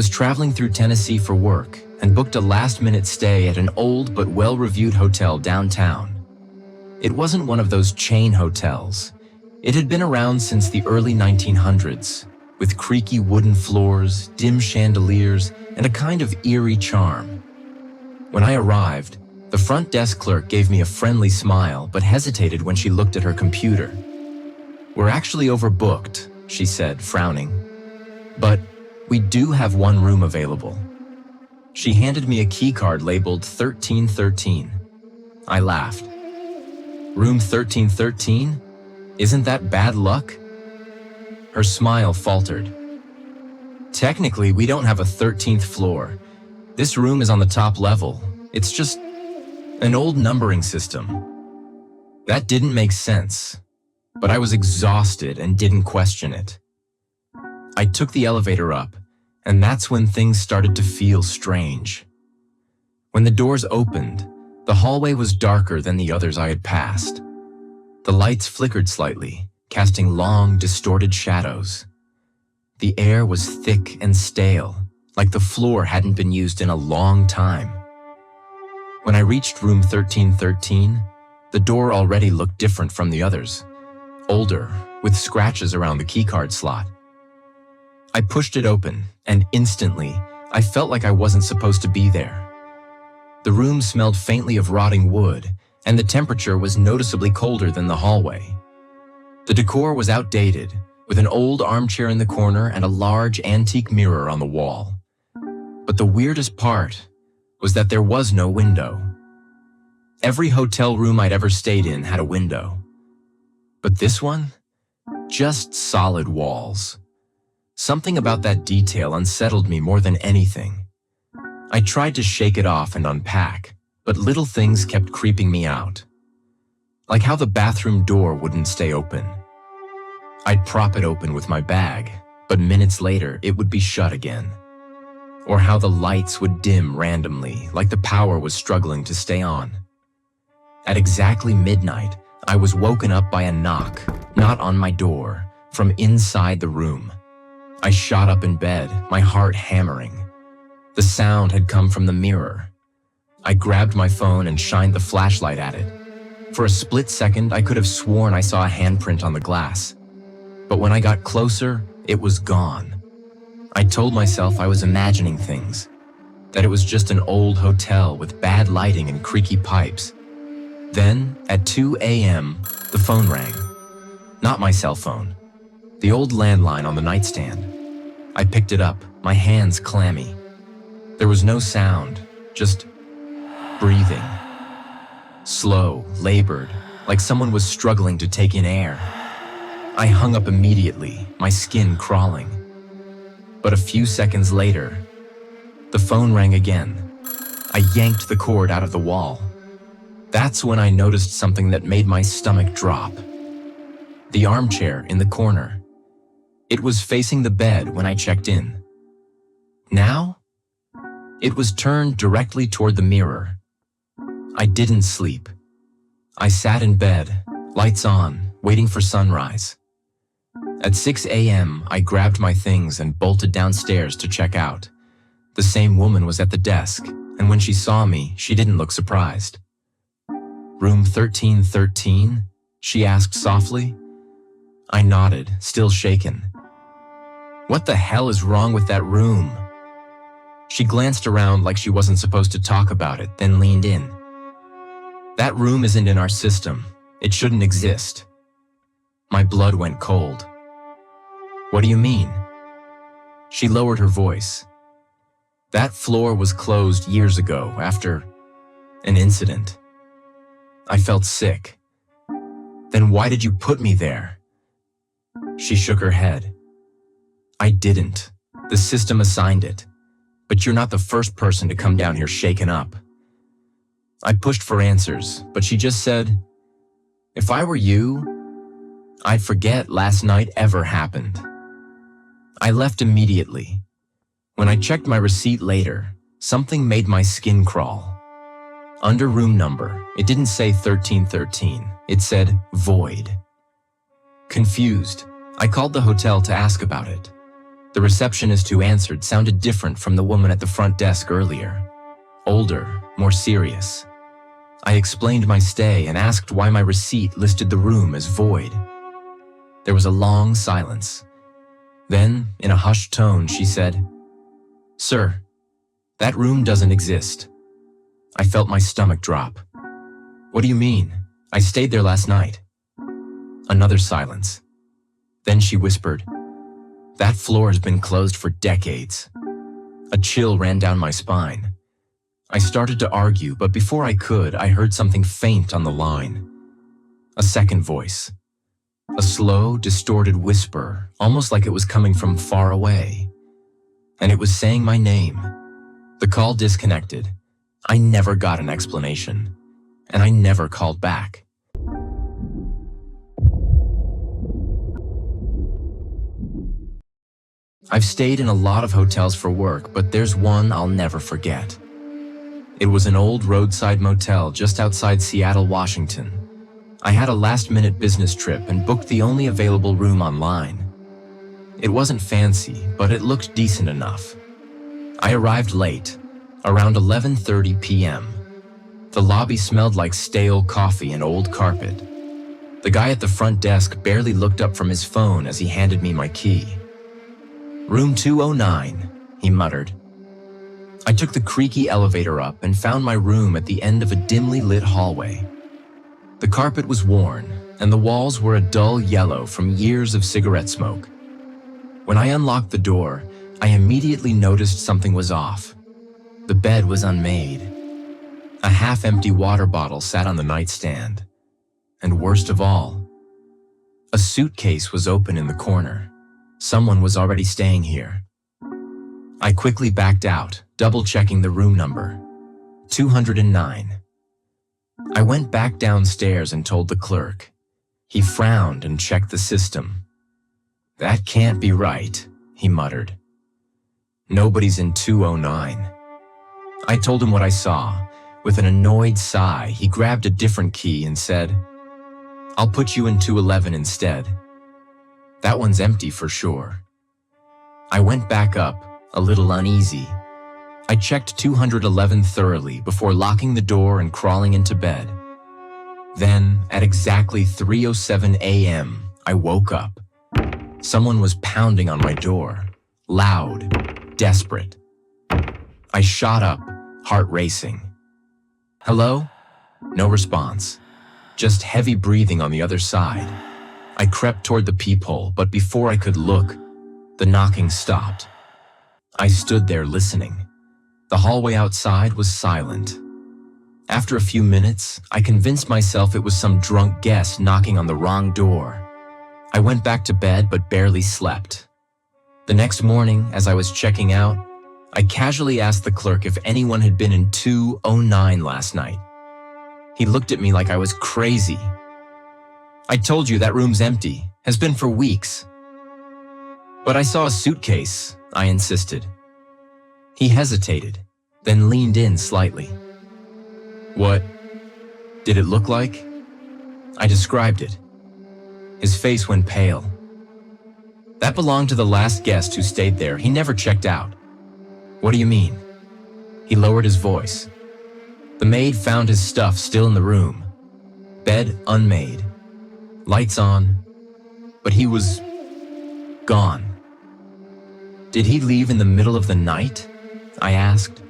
was traveling through Tennessee for work and booked a last-minute stay at an old but well-reviewed hotel downtown. It wasn't one of those chain hotels. It had been around since the early 1900s, with creaky wooden floors, dim chandeliers, and a kind of eerie charm. When I arrived, the front desk clerk gave me a friendly smile but hesitated when she looked at her computer. "We're actually overbooked," she said, frowning. "But we do have one room available." She handed me a key card labeled 1313. I laughed. "Room 1313? Isn't that bad luck?" Her smile faltered. "Technically, we don't have a 13th floor. This room is on the top level. It's just an old numbering system." That didn't make sense, but I was exhausted and didn't question it. I took the elevator up, and that's when things started to feel strange. When the doors opened, the hallway was darker than the others I had passed. The lights flickered slightly, casting long, distorted shadows. The air was thick and stale, like the floor hadn't been used in a long time. When I reached room 1313, the door already looked different from the others, older, with scratches around the keycard slot. I pushed it open, and instantly, I felt like I wasn't supposed to be there. The room smelled faintly of rotting wood, and the temperature was noticeably colder than the hallway. The decor was outdated, with an old armchair in the corner and a large antique mirror on the wall. But the weirdest part was that there was no window. Every hotel room I'd ever stayed in had a window. But this one? Just solid walls. Something about that detail unsettled me more than anything. I tried to shake it off and unpack, but little things kept creeping me out. Like how the bathroom door wouldn't stay open. I'd prop it open with my bag, but minutes later it would be shut again. Or how the lights would dim randomly, like the power was struggling to stay on. At exactly midnight, I was woken up by a knock, not on my door, from inside the room. I shot up in bed, my heart hammering. The sound had come from the mirror. I grabbed my phone and shined the flashlight at it. For a split second, I could have sworn I saw a handprint on the glass. But when I got closer, it was gone. I told myself I was imagining things, that it was just an old hotel with bad lighting and creaky pipes. Then, at 2 a.m., the phone rang. Not my cell phone. The old landline on the nightstand. I picked it up, my hands clammy. There was no sound, just breathing. Slow, labored, like someone was struggling to take in air. I hung up immediately, my skin crawling. But a few seconds later, the phone rang again. I yanked the cord out of the wall. That's when I noticed something that made my stomach drop. The armchair in the corner. It was facing the bed when I checked in. Now, it was turned directly toward the mirror. I didn't sleep. I sat in bed, lights on, waiting for sunrise. At 6 a.m., I grabbed my things and bolted downstairs to check out. The same woman was at the desk, and when she saw me, she didn't look surprised. "Room 1313?" she asked softly. I nodded, still shaken. "What the hell is wrong with that room?" She glanced around like she wasn't supposed to talk about it, then leaned in. "That room isn't in our system. It shouldn't exist." My blood went cold. "What do you mean?" She lowered her voice. "That floor was closed years ago after an incident." I felt sick. "Then why did you put me there?" She shook her head. "I didn't. The system assigned it. But you're not the first person to come down here shaken up." I pushed for answers, but she just said, "If I were you, I'd forget last night ever happened." I left immediately. When I checked my receipt later, something made my skin crawl. Under room number, it didn't say 1313, it said void. Confused, I called the hotel to ask about it. The receptionist who answered sounded different from the woman at the front desk earlier. Older, more serious. I explained my stay and asked why my receipt listed the room as void. There was a long silence. Then, in a hushed tone, she said, "Sir, that room doesn't exist." I felt my stomach drop. "What do you mean? I stayed there last night." Another silence. Then she whispered, "That floor has been closed for decades." A chill ran down my spine. I started to argue, but before I could, I heard something faint on the line. A second voice. A slow, distorted whisper, almost like it was coming from far away. And it was saying my name. The call disconnected. I never got an explanation. And I never called back. I've stayed in a lot of hotels for work, but there's one I'll never forget. It was an old roadside motel just outside Seattle, Washington. I had a last-minute business trip and booked the only available room online. It wasn't fancy, but it looked decent enough. I arrived late, around 11:30 p.m. The lobby smelled like stale coffee and old carpet. The guy at the front desk barely looked up from his phone as he handed me my key. "Room 209, he muttered. I took the creaky elevator up and found my room at the end of a dimly lit hallway. The carpet was worn, and the walls were a dull yellow from years of cigarette smoke. When I unlocked the door, I immediately noticed something was off. The bed was unmade. A half-empty water bottle sat on the nightstand. And worst of all, a suitcase was open in the corner. Someone was already staying here. I quickly backed out, double-checking the room number. 209. I went back downstairs and told the clerk. He frowned and checked the system. "That can't be right," he muttered. "Nobody's in 209. I told him what I saw. With an annoyed sigh, he grabbed a different key and said, "I'll put you in 211 instead. That one's empty for sure." I went back up, a little uneasy. I checked 211 thoroughly before locking the door and crawling into bed. Then, at exactly 3:07 a.m., I woke up. Someone was pounding on my door, loud, desperate. I shot up, heart racing. "Hello?" No response. Just heavy breathing on the other side. I crept toward the peephole, but before I could look, the knocking stopped. I stood there listening. The hallway outside was silent. After a few minutes, I convinced myself it was some drunk guest knocking on the wrong door. I went back to bed but barely slept. The next morning, as I was checking out, I casually asked the clerk if anyone had been in 209 last night. He looked at me like I was crazy. "I told you that room's empty, has been for weeks." "But I saw a suitcase," I insisted. He hesitated, then leaned in slightly. "What did it look like?" I described it. His face went pale. "That belonged to the last guest who stayed there. He never checked out." "What do you mean?" He lowered his voice. "The maid found his stuff still in the room. Bed unmade. Lights on. But he was gone." "Did he leave in the middle of the night?" I asked.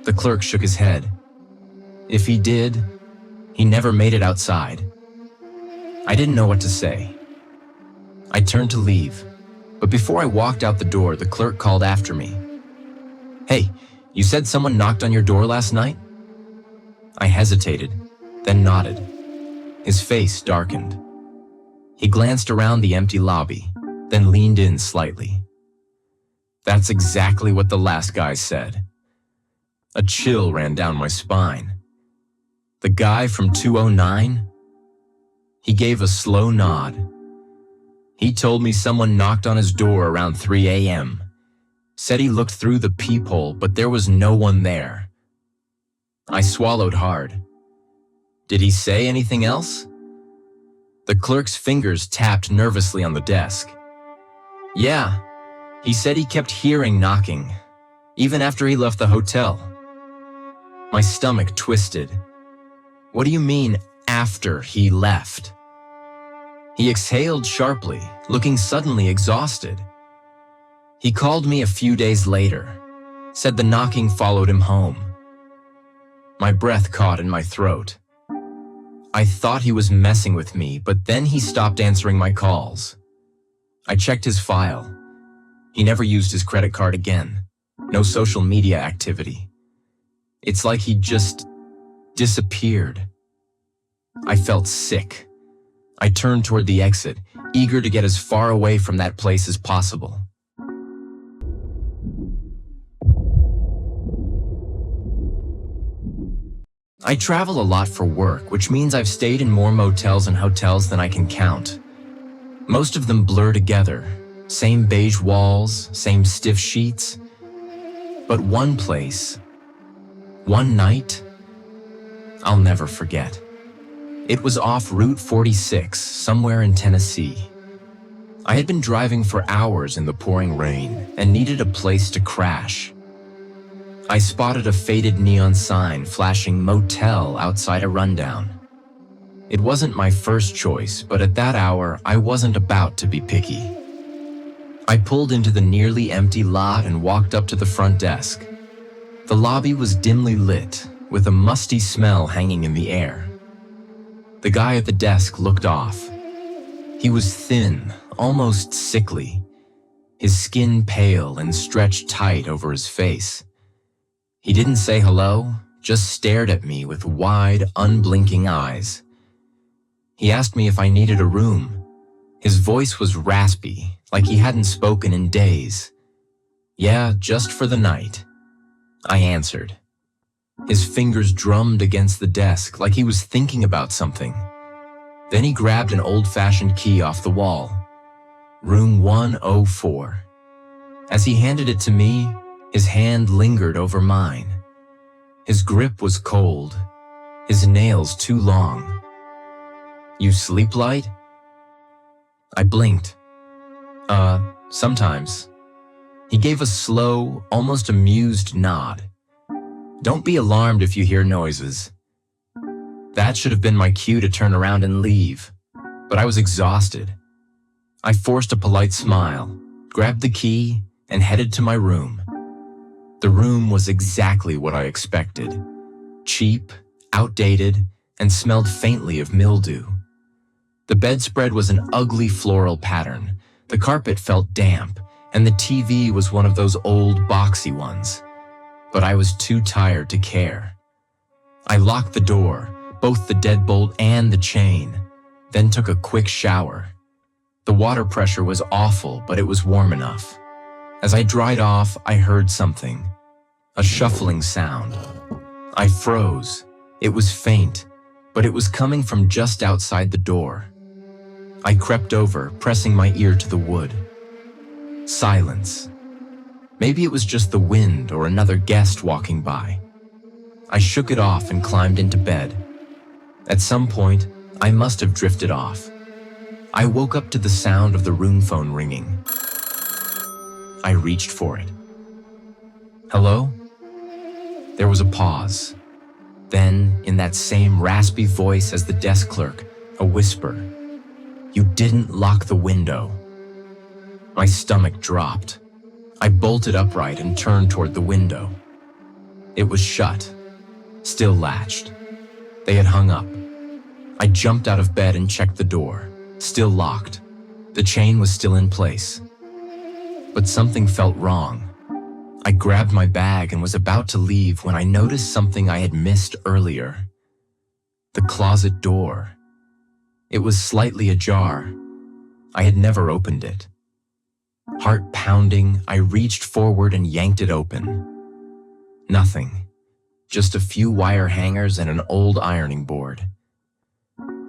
The clerk shook his head. "If he did, he never made it outside." I didn't know what to say. I turned to leave, but before I walked out the door, the clerk called after me. "Hey, you said someone knocked on your door last night?" I hesitated, then nodded. His face darkened. He glanced around the empty lobby, then leaned in slightly. "That's exactly what the last guy said." A chill ran down my spine. "The guy from 209? He gave a slow nod. "He told me someone knocked on his door around 3 a.m. Said he looked through the peephole, but there was no one there." I swallowed hard. "Did he say anything else?" The clerk's fingers tapped nervously on the desk. "Yeah, He said he kept hearing knocking, even after he left the hotel. My stomach twisted. What do you mean, after he left? He exhaled sharply, looking suddenly exhausted. He called me a few days later, said the knocking followed him home. My breath caught in my throat. I thought he was messing with me, but then he stopped answering my calls. I checked his file. He never used his credit card again. No social media activity. It's like he just disappeared. I felt sick. I turned toward the exit, eager to get as far away from that place as possible. I travel a lot for work, which means I've stayed in more motels and hotels than I can count. Most of them blur together. Same beige walls, same stiff sheets. But one place, one night, I'll never forget. It was off Route 46, somewhere in Tennessee. I had been driving for hours in the pouring rain and needed a place to crash. I spotted a faded neon sign flashing motel outside a rundown. It wasn't my first choice, but at that hour, I wasn't about to be picky. I pulled into the nearly empty lot and walked up to the front desk. The lobby was dimly lit, with a musty smell hanging in the air. The guy at the desk looked off. He was thin, almost sickly, his skin pale and stretched tight over his face. He didn't say hello, just stared at me with wide, unblinking eyes. He asked me if I needed a room. His voice was raspy, like he hadn't spoken in days. Yeah, just for the night. I answered. His fingers drummed against the desk like he was thinking about something. Then he grabbed an old-fashioned key off the wall. Room 104. As he handed it to me, his hand lingered over mine. His grip was cold, his nails too long. You sleep light? I blinked. Sometimes. He gave a slow, almost amused nod. Don't be alarmed if you hear noises. That should have been my cue to turn around and leave, but I was exhausted. I forced a polite smile, grabbed the key, and headed to my room. The room was exactly what I expected. Cheap, outdated, and smelled faintly of mildew. The bedspread was an ugly floral pattern. The carpet felt damp, and the TV was one of those old boxy ones. But I was too tired to care. I locked the door, both the deadbolt and the chain, then took a quick shower. The water pressure was awful, but it was warm enough. As I dried off, I heard something. A shuffling sound. I froze. It was faint, but it was coming from just outside the door. I crept over, pressing my ear to the wood. Silence. Maybe it was just the wind or another guest walking by. I shook it off and climbed into bed. At some point, I must have drifted off. I woke up to the sound of the room phone ringing. I reached for it. Hello? There was a pause. Then, in that same raspy voice as the desk clerk, a whisper. You didn't lock the window. My stomach dropped. I bolted upright and turned toward the window. It was shut, still latched. They had hung up. I jumped out of bed and checked the door, still locked. The chain was still in place. But something felt wrong. I grabbed my bag and was about to leave when I noticed something I had missed earlier. The closet door. It was slightly ajar. I had never opened it. Heart pounding, I reached forward and yanked it open. Nothing. Just a few wire hangers and an old ironing board.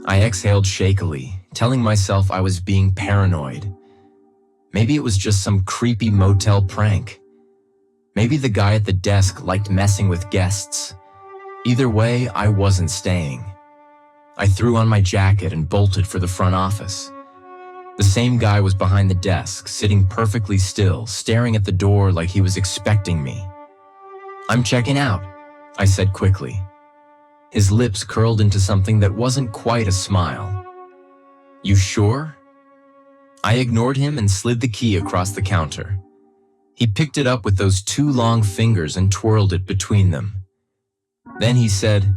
I exhaled shakily, telling myself I was being paranoid. Maybe it was just some creepy motel prank. Maybe the guy at the desk liked messing with guests. Either way, I wasn't staying. I threw on my jacket and bolted for the front office. The same guy was behind the desk, sitting perfectly still, staring at the door like he was expecting me. "I'm checking out," I said quickly. His lips curled into something that wasn't quite a smile. "You sure?" I ignored him and slid the key across the counter. He picked it up with those two long fingers and twirled it between them. Then he said,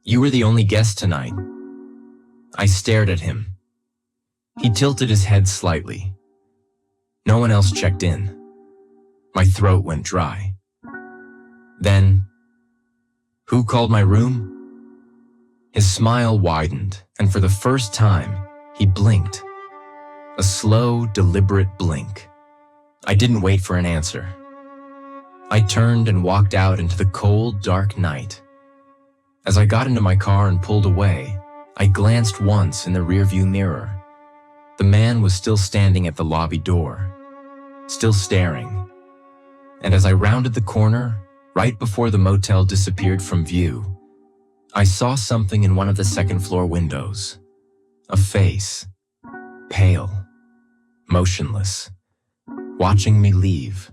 "You were the only guest tonight." I stared at him. He tilted his head slightly. No one else checked in. My throat went dry. Then, "Who called my room?" His smile widened, and for the first time, he blinked. A slow, deliberate blink. I didn't wait for an answer. I turned and walked out into the cold, dark night. As I got into my car and pulled away, I glanced once in the rearview mirror. The man was still standing at the lobby door, still staring. And as I rounded the corner, right before the motel disappeared from view, I saw something in one of the second-floor windows. A face, pale, motionless, watching me leave.